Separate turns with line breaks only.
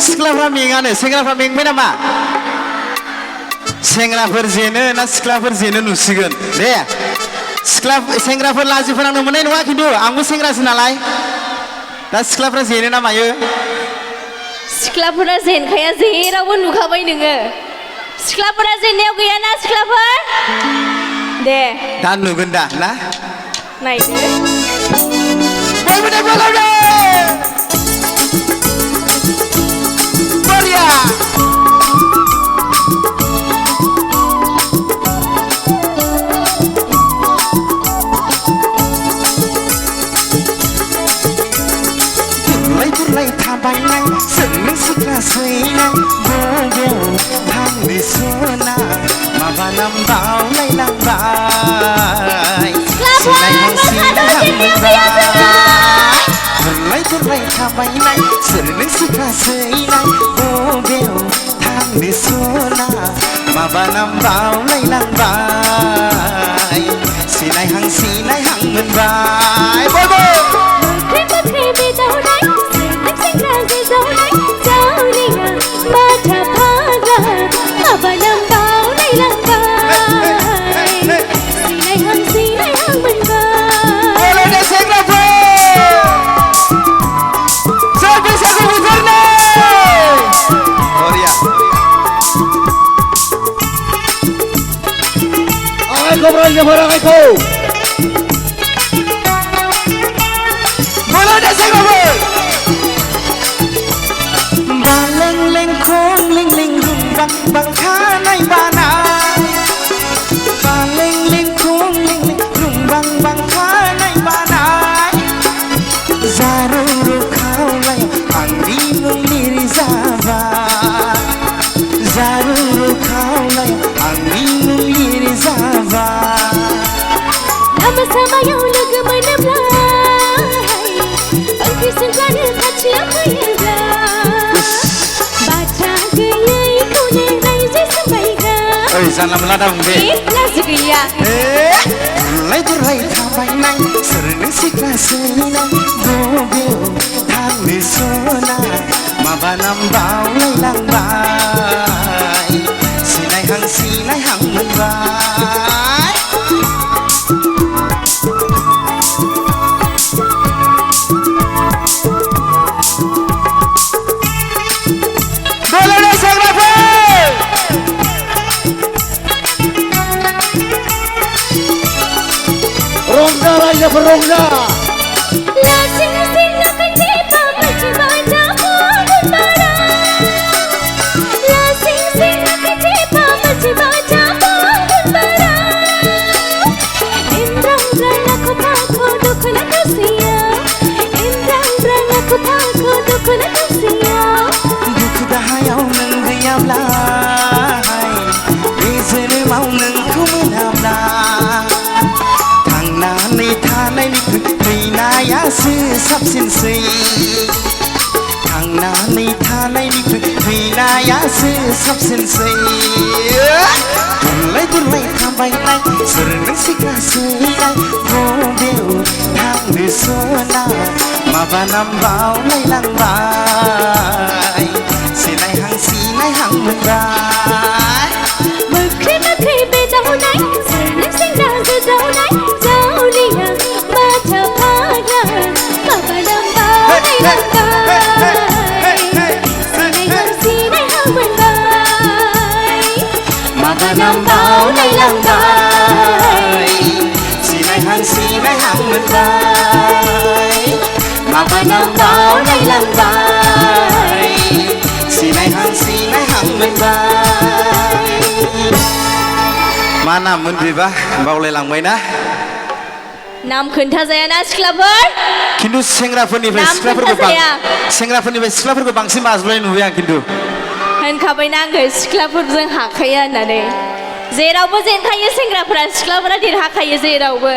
सिख्लाफ्रा मेङानो सेंग्राफ्रा मेंबाय नामा सेंग्राफोर जेनो ना सिख्लाफोर जेनो नुसिगोन दे सेंग्राफोर लाजिफोनांनो मोननाय नङा खिन्थु आंबो सेंग्रासो नालाय दा सिख्लाफ्रा जेनो ना मायो
सिख्लाफोरा जेनखाया जेरावबो नुखाबाय नोङो सिख्लाफोरा जेननायाव गैयाना सिख्लाफोर दे
दा नुगोन दा ना
नायदो
थाबायनाय जोंनि सिख्ला सैनाय बबेयाव थांनो सना माबा नाम बावलायलांबाय गुरलाय थाबायनाय जोंनि सिख्ला सैनाय बबेयाव थांनो सना माबा नाम बावलायलांबाय सिनायहां मोनबाय बयबो
Cobranya barang aku.
Boleh dah saya kabur. Baleng leng kong ling ling rung bang bang kanai bana. Baleng leng kong ling ling rung bang bang kanai bana. Zaru ru kau lay angdi mung diri zaba. Zaru ru kau lay angdi mung diri zaba.
Sama yang lega meneblai Pangki sengkana kacil mayablah Baca gaya ikune raisi sampaikan
Jangan meladang be
Lazu gaya
Mulai tabainai Sering sikla senai Bobeo Tangni sona Mabanam bau lailang bai Sinai hang menbai
Rongga raja berongga.
Lasing nak kecepa macam-macam pun barang. Lasing nak kecepa macam-macam pun barang. Indang aku paku duk nak sia. Indang aku paku duk nak sia.
Duk dah hayau nang diam lai. Reason mau nang ku menablah. Thanai naya se sabsin se Thanai naya se sabsin se Gulai thabainai sering sikla seinai Bobeo thangni sona mabanam baulailang bai Sinai hang menbai
Mekri bedau nai sering singgah bedau nai
Nam bao nay lang bay Sinai hang menbai Mama nam bao nay lang bay Sinai hang menbai Mana mendiba baवलायलांबाय ना
नाम खोन्थाजाया ना सिख्लाफोर
खिन्थु सेंग्राफोरनिफ्राय सिख्लाफोरखौ बांसिन बाज्ल'नाय नुबाय आं खिन्थु
होनखाबायना आङो सिख्लाफोरजों हाखाया होननानै जेरावबो जेनखायो सेंग्राफोरा सिख्लाफोरा देरहाखायो जेरावबो